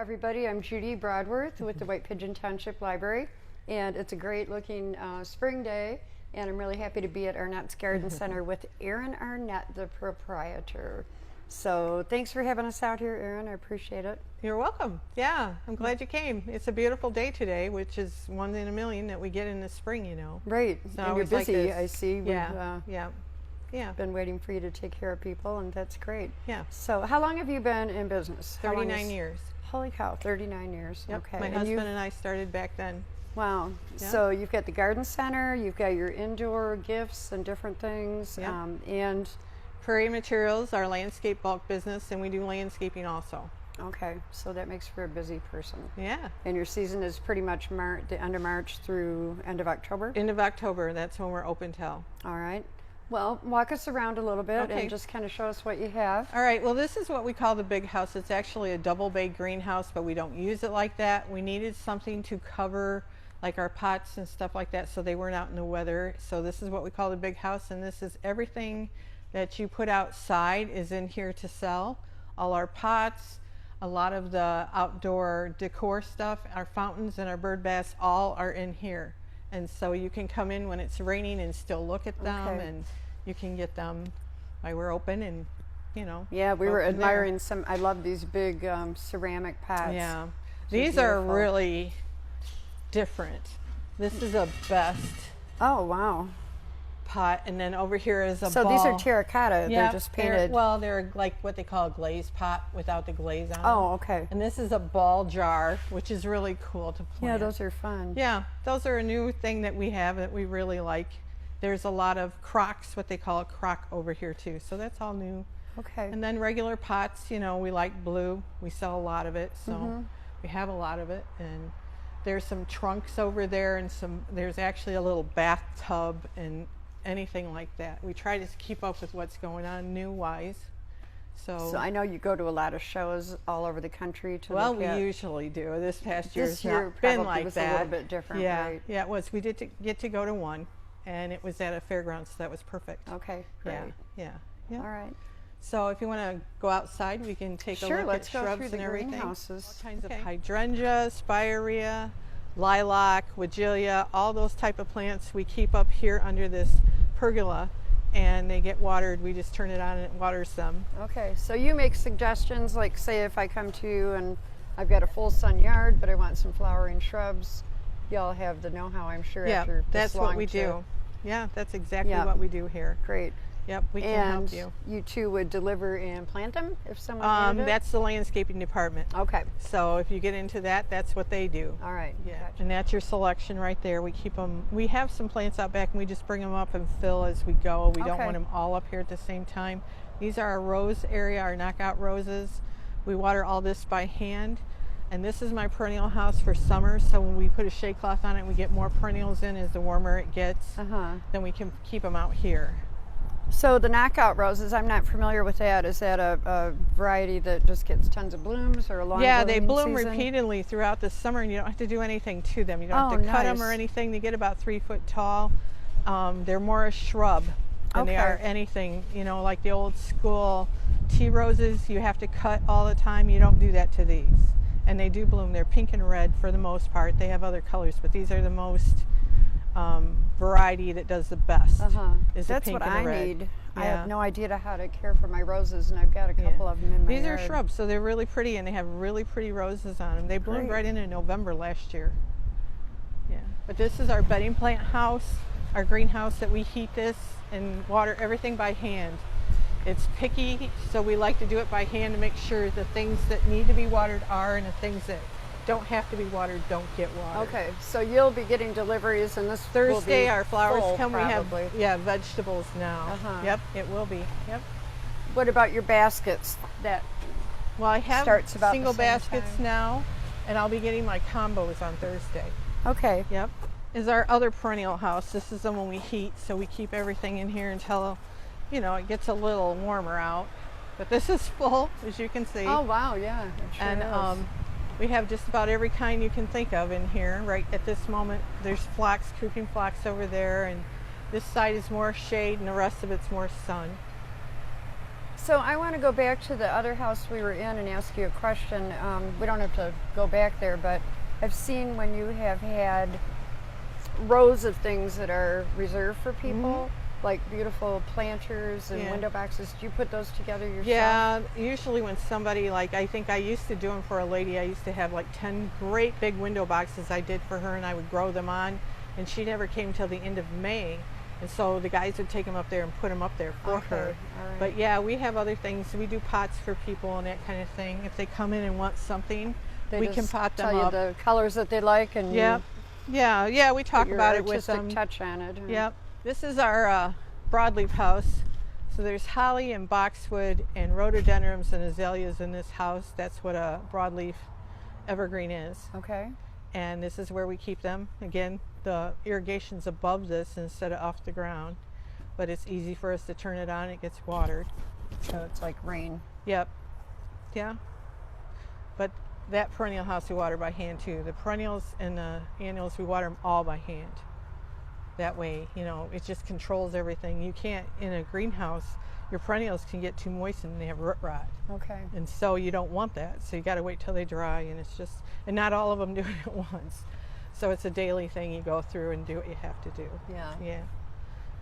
everybody. I'm Judy Broadworth with the White Pigeon Township Library, and it's a great looking spring day, and I'm really happy to be at Arnett's Garden Center with Erin Arnett, the proprietor. So thanks for having us out here, Erin. I appreciate it. You're welcome. Yeah, I'm glad you came. It's a beautiful day today, which is one in a million that we get in the spring, you know. Right, So and you're it's like busy, this. I see. Yeah, We've been waiting for you to take care of people, and that's great. Yeah. So how long have you been in business? 39 years. Holy cow, 39 years. Yep. Okay. My And husband and I started back then. Wow. Yeah. So you've got the garden center, you've got your indoor gifts and different things, Yeah. and Prairie Materials, our landscape bulk business, and we do landscaping also. okay, so that makes for a busy person. Yeah. And your season is pretty much the end of March through end of October? End of October, that's when we're open till. All right. Well, walk us around a little bit Okay. and just kind of show us what you have. All right, well, this is what we call the big house. It's actually a double bay greenhouse, but we don't use it like that. We needed something to cover like our pots and stuff like that so they weren't out in the weather. So this is what we call the big house, and this is everything that you put outside is in here to sell. All our pots, a lot of the outdoor decor stuff, our fountains and our bird baths, all are in here. And so you can come in when it's raining and still look at them, Okay. and you can get them while we're open, and you know. Yeah, we go were from there. admiring some. I love these big ceramic pots. Yeah, They're these are beautiful. really different. This is a best Oh, wow. pot, and then over here is a So ball. these are terracotta. Yeah, They're just painted. well, they're like what they call a glazed pot without the glaze on them. Oh, okay. And this is a ball jar, which is really cool to plant. Yeah, those are fun. Yeah, those are a new thing that we have that we really like. There's a lot of crocks, what they call a crock over here too. So that's all new. Okay. And then regular pots, you know, we like blue. We sell a lot of it, so Mm-hmm. we have a lot of it. And there's some trunks over there, and there's actually a little bathtub and anything like that. We try to keep up with what's going on new-wise. So I know you go to a lot of shows all over the country to Well, look we at. usually do. This past year This has year not been probably like was that. a little bit different, Yeah, right? yeah, it was. We did get to go to one, and it was at a fairground, so that was perfect. Okay, great. Yeah, yeah. All right. So if you want to go outside, we can take Sure, a look let's at go shrubs through the and everything. greenhouses. All kinds Okay. of hydrangea, spirea, lilac, weigela, all those type of plants we keep up here under this pergola, and they get watered. We just turn it on and it waters them. Okay, so you make suggestions, like say if I come to you and I've got a full sun yard, but I want some flowering shrubs, y'all have the know-how, I'm sure. Yeah, after this that's what long we to- do. Yeah, that's exactly Yeah. what we do here. Great. Yep, we can And help you. you two would deliver and plant them if someone needed it? That's the landscaping department. Okay, So if you get into that, that's what they do. all right. Yeah, Gotcha. and that's your selection right there. We keep them. We have some plants out back, and we just bring them up and fill as we go. We don't Okay. want them all up here at the same time. These are our rose area, our knockout roses. We water all this by hand, and this is my perennial house for summer. So when we put a shade cloth on it, we get more perennials in as the warmer it gets. Uh-huh. Then we can keep them out here. So the knockout roses, I'm not familiar with that. Is that a variety that just gets tons of blooms or a long Yeah, they bloom blooming season? repeatedly throughout the summer, and you don't have to do anything to them. You don't have Oh, to cut them or nice. anything. They get about 3 foot tall. They're more a shrub than they Okay. are anything. You know, like the old school tea roses, you have to cut all the time. You don't do that to these. And they do bloom. They're pink and red for the most part. They have other colors, but these are the most variety that does the best. Uh-huh. Is the That's pink what and the I red. need. I Yeah. have no idea how to care for my roses, and I've got a couple of them in my These yard. are shrubs, so they're really pretty, and they have really pretty roses on them. They bloomed Great. right in November last year. Yeah, but this is our bedding plant house, our greenhouse that we heat this and water everything by hand. It's picky, so we like to do it by hand to make sure the things that need to be watered are, and the things that don't have to be watered don't get watered. Okay, so you'll be getting deliveries, and this will Thursday be our flowers full, come. probably. We have vegetables now. Uh-huh. Yep, it will be. Yep. What about your baskets? That Well, I have Starts about the single same baskets time. now, and I'll be getting my combos on Thursday. okay. Yep. Is our other perennial house. This is the one we heat, so we keep everything in here until, you know, it gets a little warmer out. But this is full, as you can see. Oh wow, yeah. It sure and is. we have just about every kind you can think of in here right at this moment. There's phlox, creeping phlox over there, and this side is more shade and the rest of it's more sun. So I want to go back to the other house we were in and ask you a question. We don't have to go back there, but I've seen when you have had rows of things that are reserved for people, like beautiful planters and window boxes. Do you put those together yourself? Yeah, usually when somebody, like, I think I used to do them for a lady. I used to have like 10 great big window boxes I did for her, and I would grow them on, and she never came till the end of May. And so the guys would take them up there and put them up there for her. All right. But yeah, we have other things. We do pots for people and that kind of thing. If they come in and want something, we can pot them tell up. you the colors that they like, and Yeah, we talk your about it with artistic them. touch on it. Yep. This is our broadleaf house. So there's holly and boxwood and rhododendrons and azaleas in this house. That's what a broadleaf evergreen is. Okay. And this is where we keep them. Again, the irrigation's above this instead of off the ground, but it's easy for us to turn it on. It gets watered. So it's like rain. Yep. Yeah. But that perennial house we water by hand too. The perennials and the annuals, we water them all by hand. That way, you know, it just controls everything. You can't, in a greenhouse, your perennials can get too moist and they have root rot. Okay. And so you don't want that. So you got to wait till they dry, and it's just, and not all of them do it at once. So it's a daily thing. You go through and do what you have to do. Yeah. Yeah.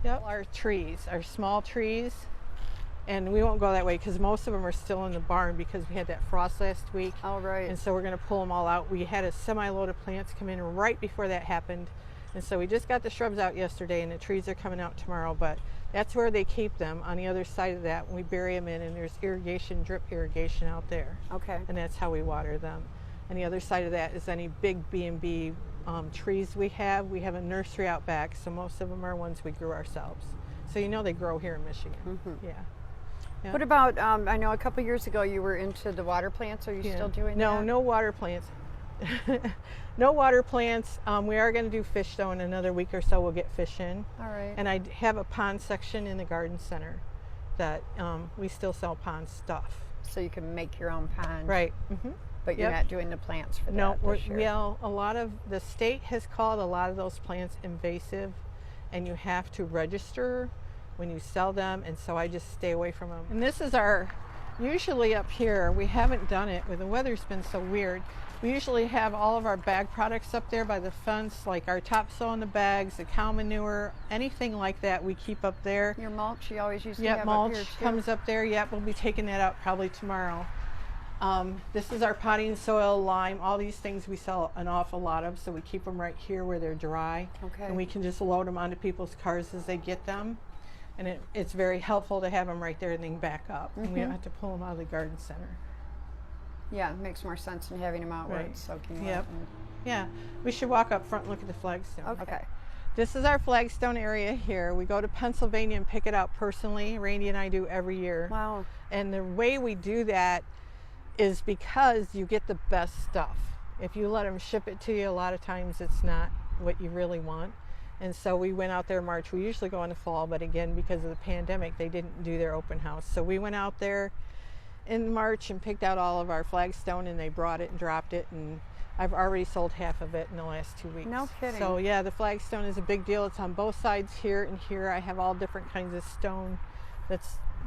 Yep. Our trees, our small trees, and we won't go that way because most of them are still in the barn because we had that frost last week. All right. And so we're going to pull them all out. We had a semi-load of plants come in right before that happened. And so we just got the shrubs out yesterday, and the trees are coming out tomorrow. But that's where they keep them. On the other side of that, we bury them in, and there's irrigation, drip irrigation out there. Okay. And that's how we water them. And the other side of that is any big B&B trees we have. We have a nursery out back, so most of them are ones we grew ourselves. So you know they grow here in Michigan. Yeah. Yeah. What about, I know a couple years ago you were into the water plants. Are you still doing that? No water plants. No water plants. We are going to do fish though. In another week or so we'll get fish in. All right. And I have a pond section in the garden center that we still sell pond stuff. So you can make your own pond. Right. But you're not doing the plants for No, that this year. well, a lot of the state has called a lot of those plants invasive, and you have to register when you sell them, and so I just stay away from them. And this is our, usually up here, we haven't done it, the weather's been so weird. We usually have all of our bag products up there by the fence, like our topsoil in the bags, the cow manure, anything like that we keep up there. Your mulch you always used to Yep, have mulch up here too. comes up there. Yep, we'll be taking that out probably tomorrow. This is our potting soil, lime, all these things we sell an awful lot of, so we keep them right here where they're dry. Okay. And we can just load them onto people's cars as they get them. And it's very helpful to have them right there and then back up. And we don't have to pull them out of the garden center. Yeah, it makes more sense than having them out where Right. it's soaking Yep. wet. Yeah, we should walk up front and look at the flagstone. Okay. This is our flagstone area here. We go to Pennsylvania and pick it out personally. Randy and I do every year. Wow. And the way we do that is because you get the best stuff. If you let them ship it to you, a lot of times it's not what you really want. And so we went out there in March. We usually go in the fall, but again, because of the pandemic, they didn't do their open house. So we went out there in March and picked out all of our flagstone, and they brought it and dropped it, and I've already sold half of it in the last 2 weeks. No kidding. So yeah, the flagstone is a big deal. It's on both sides here and here. I have all different kinds of stone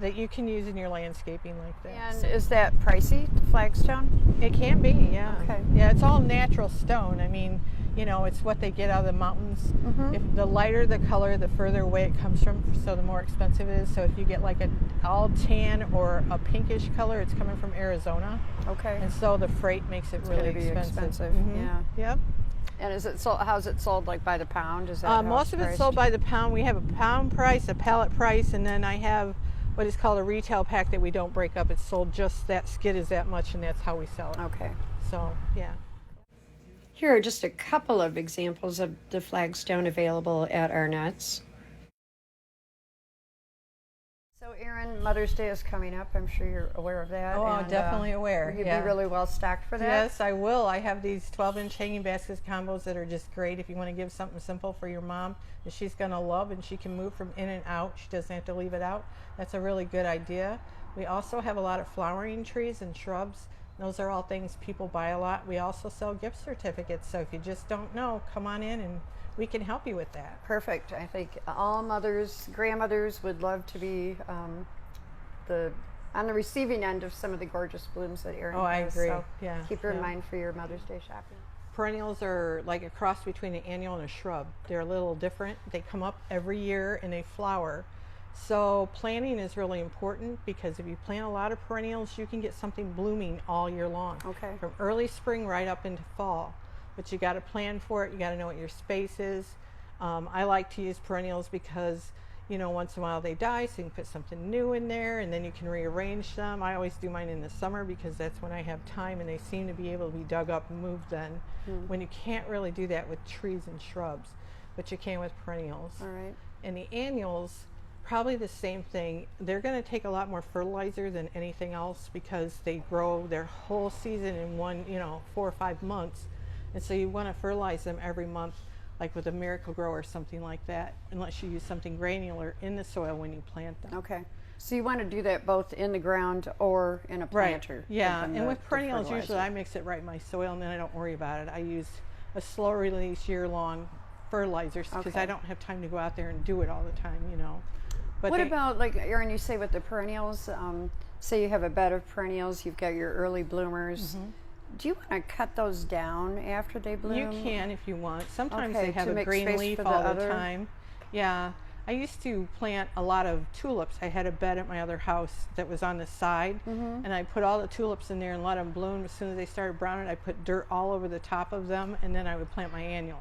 that you can use in your landscaping like that. And is that pricey, the flagstone? It can be, yeah. Okay. Yeah, it's all natural stone. I mean, you know, it's what they get out of the mountains. If the lighter the color, the further away it comes from, so the more expensive it is. So if you get like an all tan or a pinkish color, it's coming from Arizona. Okay. And so the freight makes it really gonna be expensive. Yeah. Yep. And is it sold? How's it sold? Like by the pound? Is that how Most of it's priced? sold by the pound. We have a pound price, a pallet price, and then I have what is called a retail pack that we don't break up. It's sold just that skid is that much, and that's how we sell it. Okay. So yeah. Here are just a couple of examples of the flagstone available at Arnett's. So Erin, Mother's Day is coming up. I'm sure you're aware of that. Oh, and, definitely aware. Will you Yeah. be really well stocked for that? Yes, I will. I have these 12-inch hanging baskets combos that are just great if you want to give something simple for your mom that she's going to love, and she can move from in and out. She doesn't have to leave it out. That's a really good idea. We also have a lot of flowering trees and shrubs. Those are all things people buy a lot. We also sell gift certificates, so if you just don't know, come on in and we can help you with that. Perfect. I think all mothers, grandmothers would love to be the on the receiving end of some of the gorgeous blooms that Erin Oh, I has. agree. So Yeah, keep her in yeah. mind for your Mother's Day shopping. Perennials are like a cross between an annual and a shrub. They're a little different. They come up every year and they flower. So planting is really important, because if you plant a lot of perennials, you can get something blooming all year long. Okay. From early spring right up into fall. But you got to plan for it. You got to know what your space is. I like to use perennials because, you know, once in a while they die, so you can put something new in there, and then you can rearrange them. I always do mine in the summer because that's when I have time, and they seem to be able to be dug up and moved then, when you can't really do that with trees and shrubs, but you can with perennials. All right. And the annuals, probably the same thing. They're going to take a lot more fertilizer than anything else, because they grow their whole season in 4 or 5 months, and so you want to fertilize them every month, like with a Miracle Grow or something like that, unless you use something granular in the soil when you plant them. Okay. So you want to do that both in the ground or in a planter? Right. Yeah, give them and the- with the perennials, fertilizer. usually I mix it right in my soil, and then I don't worry about it. I use a slow release year-long fertilizers, because Okay. I don't have time to go out there and do it all the time, you know. But What they- about, like, Erin, you say with the perennials, say you have a bed of perennials, you've got your early bloomers. Do you want to cut those down after they bloom? You can if you want. Sometimes Okay, they have to a make green space leaf for the all the other- time. Yeah. I used to plant a lot of tulips. I had a bed at my other house that was on the side, and I put all the tulips in there and let them bloom. As soon as they started browning, I put dirt all over the top of them, and then I would plant my annuals.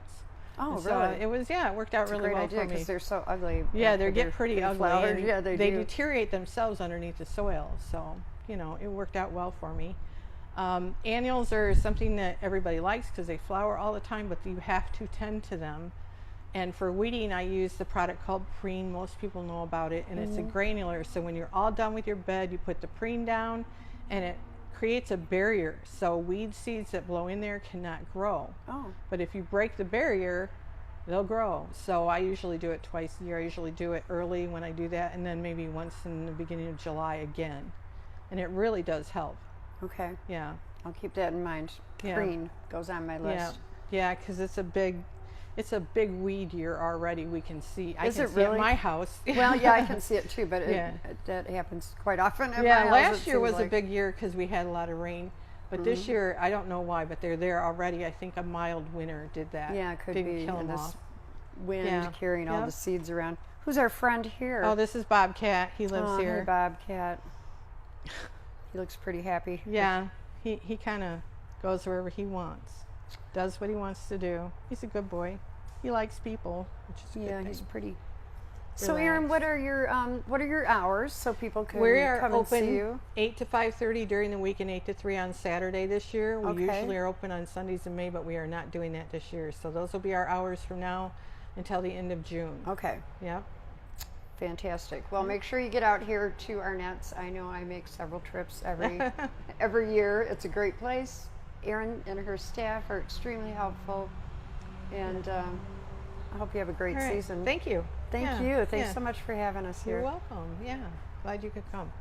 Oh, And so really? it was, yeah, it worked out It's a really great well idea for me. because they're so ugly. Yeah, after they get they're pretty been ugly. flowered. And Yeah, they do. deteriorate themselves underneath the soil. So, you know, it worked out well for me. Annuals are something that everybody likes because they flower all the time, but you have to tend to them. And for weeding, I use the product called Preen. Most people know about it, and it's a granular. So when you're all done with your bed, you put the Preen down, and it creates a barrier. So weed seeds that blow in there cannot grow. Oh, But if you break the barrier, they'll grow. So I usually do it twice a year. I usually do it early when I do that, and then maybe once in the beginning of July again. And it really does help. okay. Yeah. I'll keep that in mind. Yeah. Green goes on my list. Yeah, because it's a big weed year already. We can see. I Is can it see it really? at my house. Well, yeah, I can see it too, but Yeah. that happens quite often at Yeah, my house, last it year seems was a like. big year because we had a lot of rain. But this year, I don't know why, but they're there already. I think a mild winter did that. Yeah, it could Didn't be kill them this off. wind Yeah. carrying all Yep. the seeds around. Who's our friend here? Oh, this is Bobcat. He lives Oh, here. Hey, Bobcat. He looks pretty happy. Yeah, he kind of goes wherever he wants, does what he wants to do. He's a good boy. He likes people, which is a good Yeah, thing. he's pretty. So, Erin, what are your hours so people can We are come and see open you? 8 to 5:30 during the week and 8 to 3 on Saturday this year. We Okay. usually are open on Sundays in May, but we are not doing that this year. So those will be our hours from now until the end of June. Okay, Yep. fantastic. Well, make sure you get out here to Arnett's. I know I make several trips every year. It's a great place. Erin and her staff are extremely helpful, and I hope you have a great All right. season. Thank you. Thank Yeah, you. Thanks yeah. so much for having us here. You're welcome. Yeah. Glad you could come.